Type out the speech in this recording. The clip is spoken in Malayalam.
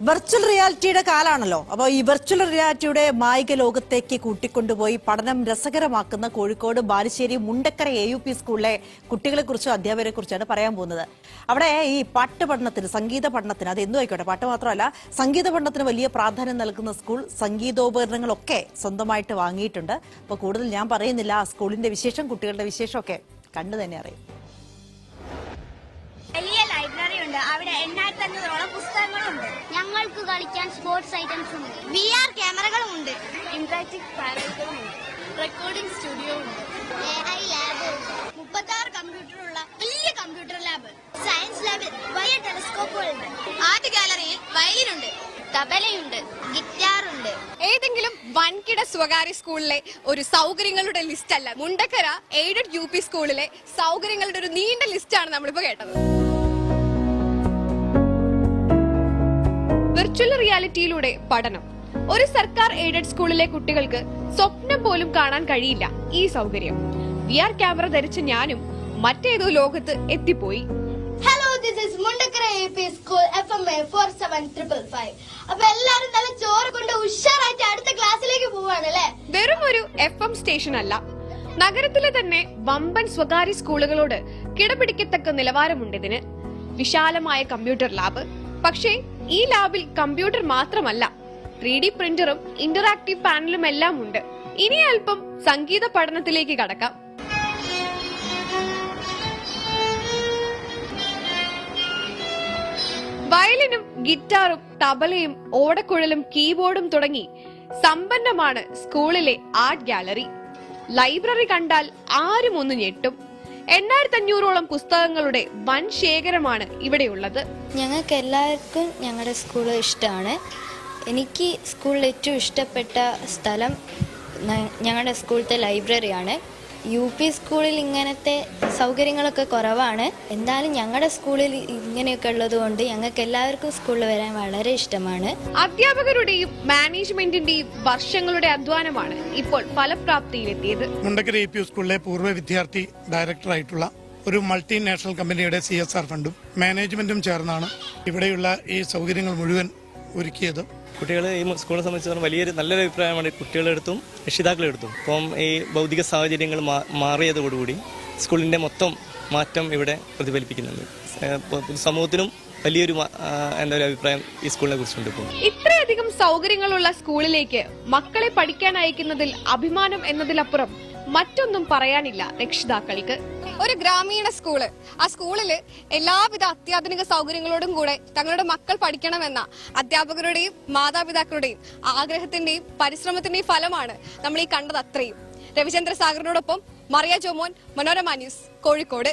വെർച്വൽ റിയാലിറ്റിയുടെ കാലാണല്ലോ. അപ്പോൾ ഈ വെർച്വൽ റിയാലിറ്റിയുടെ മായിക ലോകത്തേക്ക് കൂട്ടിക്കൊണ്ടുപോയി പഠനം രസകരമാക്കുന്ന കോഴിക്കോട് ബാലുശ്ശേരി മുണ്ടക്കര AUP സ്കൂളിലെ കുട്ടികളെ കുറിച്ചും അധ്യാപകരെ കുറിച്ചാണ് പറയാൻ പോകുന്നത്. അവിടെ ഈ പാട്ട് പഠനത്തിന്, സംഗീത പഠനത്തിന്, അത് എന്തും ആയിക്കോട്ടെ, പാട്ട് മാത്രമല്ല സംഗീത പഠനത്തിന് വലിയ പ്രാധാന്യം നൽകുന്ന സ്കൂൾ സംഗീതോപകരണങ്ങളൊക്കെ സ്വന്തമായിട്ട് വാങ്ങിയിട്ടുണ്ട്. അപ്പോൾ കൂടുതൽ ഞാൻ പറയുന്നില്ല, ആ സ്കൂളിന്റെ വിശേഷം, കുട്ടികളുടെ വിശേഷമൊക്കെ കണ്ടു തന്നെ അറിയും. വലിയ ലൈബ്രറി ഉണ്ട്, അവിടെ 8500ഓളം പുസ്തകങ്ങളുണ്ട്. ഞങ്ങൾക്ക് കളിക്കാൻ സ്പോർട്സ് ഐറ്റംസ് ഉണ്ട്. VR ക്യാമറകളും ഉണ്ട്. ഇന്ററാക്റ്റീവ് പാനലുകളും ഉണ്ട്. റെക്കോർഡിംഗ് സ്റ്റുഡിയോ ഉണ്ട്. AI ലാബ് ഉണ്ട്. 36 കമ്പ്യൂട്ടറുള്ള വലിയ കമ്പ്യൂട്ടർ ലാബ്. സയൻസ് ലാബിൽ വലിയ ടെലിസ്കോപ്പുകളുണ്ട്. ആർട്ട് ഗാലറിയിൽ വയലിനുണ്ട്, തബലയുണ്ട്, ഗിറ്റാറുണ്ട്. ഏതെങ്കിലും വൻകിട സ്വകാര്യ സ്കൂളിലെ ഒരു സൗകര്യങ്ങളുടെ ലിസ്റ്റ് അല്ല, മുണ്ടക്കര എയ്ഡഡ് UP സ്കൂളിലെ സൗകര്യങ്ങളുടെ ഒരു നീണ്ട ലിസ്റ്റാണ് നമ്മളിപ്പോ കേട്ടത്. വെർച്വൽ റിയാലിറ്റിയിലൂടെ പഠനം. ഒരു സർക്കാർ എയ്ഡഡ് സ്കൂളിലെ കുട്ടികൾക്ക് സ്വപ്നം പോലും കാണാൻ കഴിയില്ല ഈ സൗകര്യം. VR ക്യാമറ ധരിച്ച ഞാനും മറ്റേതോ ലോകത്ത് എത്തിപ്പോയി. Hello, this is Mundakkara AUP school FMA 47555. അപ്പൊ എല്ലാരും നല്ല ചോറ് കൊണ്ട് ഉഷാറായിട്ട് അടുത്ത ക്ലാസ്സിലേക്ക് പോവാണല്ലേ. വെറും ഒരു FM സ്റ്റേഷൻ അല്ല, നഗരത്തിലെ തന്നെ വമ്പൻ സ്വകാര്യ സ്കൂളുകളോട് കിടപിടിക്കത്തക്ക നിലവാരമുണ്ട് ഇതിന്. വിശാലമായ കമ്പ്യൂട്ടർ ലാബ്. പക്ഷേ ഈ ലാബിൽ കമ്പ്യൂട്ടർ മാത്രമല്ല, 3D പ്രിന്ററും ഇന്ററാക്റ്റീവ് പാനലും എല്ലാം ഉണ്ട്. ഇനി അല്പം സംഗീത പഠനത്തിലേക്ക് കടക്കാം. വയലിനും ഗിറ്റാറും തബലയും ഓടക്കുഴലും കീബോർഡും തുടങ്ങി സമ്പന്നമാണ് സ്കൂളിലെ ആർട്ട് ഗാലറി. ലൈബ്രറി കണ്ടാൽ ആരും ഒന്ന് ഞെട്ടും. 8500ഓളം പുസ്തകങ്ങളുടെ വൻ ശേഖരമാണ് ഇവിടെയുള്ളത്. ഞങ്ങൾക്ക് എല്ലാവർക്കും ഞങ്ങളുടെ സ്കൂൾ ഇഷ്ടമാണ്. എനിക്ക് സ്കൂളിൽ ഏറ്റവും ഇഷ്ടപ്പെട്ട സ്ഥലം ഞങ്ങളുടെ സ്കൂളിലത്തെ ലൈബ്രറിയാണ്. UP സ്കൂളിൽ ഇങ്ങനത്തെ സൗകര്യങ്ങളൊക്കെ കുറവാണ്. എന്തായാലും ഞങ്ങളുടെ സ്കൂളിൽ ഇങ്ങനെയൊക്കെ ഉള്ളത് കൊണ്ട് ഞങ്ങൾക്ക് എല്ലാവർക്കും സ്കൂളിൽ വരാൻ വളരെ ഇഷ്ടമാണ്. അധ്യാപകരുടെയും മാനേജ്മെന്റിന്റെയും വർഷങ്ങളുടെ അധ്വാനമാണ് ഇപ്പോൾ ഫലപ്രാപ്തിയിലെത്തിയത്. മുണ്ടക്കര AUP സ്കൂളിലെ പൂർവ്വ വിദ്യാർത്ഥി ഡയറക്ടറായിട്ടുള്ള ഒരു മൾട്ടിനാഷണൽ കമ്പനിയുടെ CSR ഫണ്ടും മാനേജ്മെന്റും ചേർന്നാണ് ഇവിടെയുള്ള ഈ സൗകര്യങ്ങൾ മുഴുവൻ ഒരുക്കിയത്. കുട്ടികൾ ഈ സ്കൂളിനെ സംബന്ധിച്ചിടത്തോളം വലിയൊരു നല്ലൊരു അഭിപ്രായമാണ് കുട്ടികളെടുത്തും രക്ഷിതാക്കളെടുത്തും. അപ്പം ഈ ഭൗതിക സാഹചര്യങ്ങൾ മാറിയതോടുകൂടി സ്കൂളിന്റെ മൊത്തം മാറ്റം ഇവിടെ പ്രതിഫലിപ്പിക്കുന്നുണ്ട്. സമൂഹത്തിനും വലിയൊരു എന്താ ഒരു അഭിപ്രായം ഈ സ്കൂളിനെ കുറിച്ചുണ്ട്. ഇപ്പോൾ ഇത്രയധികം സൗകര്യങ്ങളുള്ള സ്കൂളിലേക്ക് മക്കളെ പഠിക്കാൻ അയക്കുന്നതിൽ അഭിമാനം എന്നതിലപ്പുറം മറ്റൊന്നും പറയാനില്ല രക്ഷിതാക്കൾക്ക്. ഒരു ഗ്രാമീണ സ്കൂള്, ആ സ്കൂളില് എല്ലാവിധ അത്യാധുനിക സൗകര്യങ്ങളോടും കൂടെ തങ്ങളുടെ മക്കൾ പഠിക്കണമെന്ന അധ്യാപകരുടെയും മാതാപിതാക്കളുടെയും ആഗ്രഹത്തിന്റെയും പരിശ്രമത്തിന്റെയും ഫലമാണ് നമ്മൾ ഈ കണ്ടത്. അത്രയും. രവിചന്ദ്ര സാഗറിനോടൊപ്പം മറിയ ജോമോൻ, മനോരമ ന്യൂസ്, കോഴിക്കോട്.